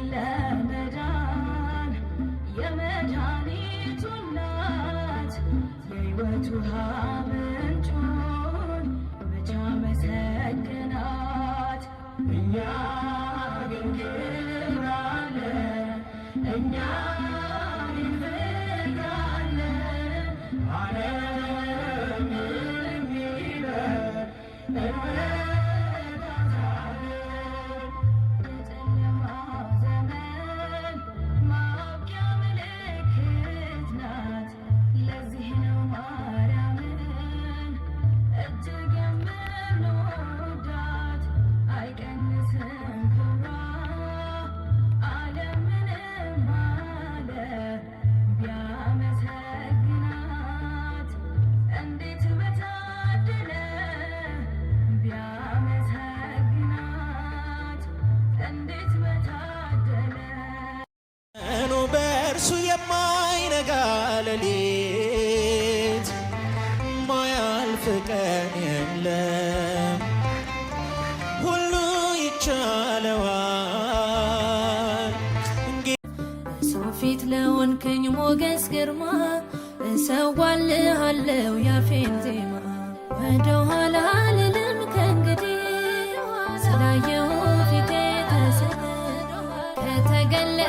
ለመዳን የመድኃኒቱ እናት የሕይወት ውሃ ምንጩን መቼ አመሰግናት። እኛ ግን ክብራለን፣ እኛ እንፈልጋለን ዓለም የሚለን በእርሱ የማይነጋ ሌሊት ማያልፍ ቀን የለም። ሁሉ ይቻለዋል። ሰው ፊት ለሆንክኝ ሞገስ ግርማ እሰዋልሃለው ያፌን ዜማ። ወደ ኋላ አልልም ከእንግዲህ ስላየው ፊቴ ተሰቅሎ ከተገለ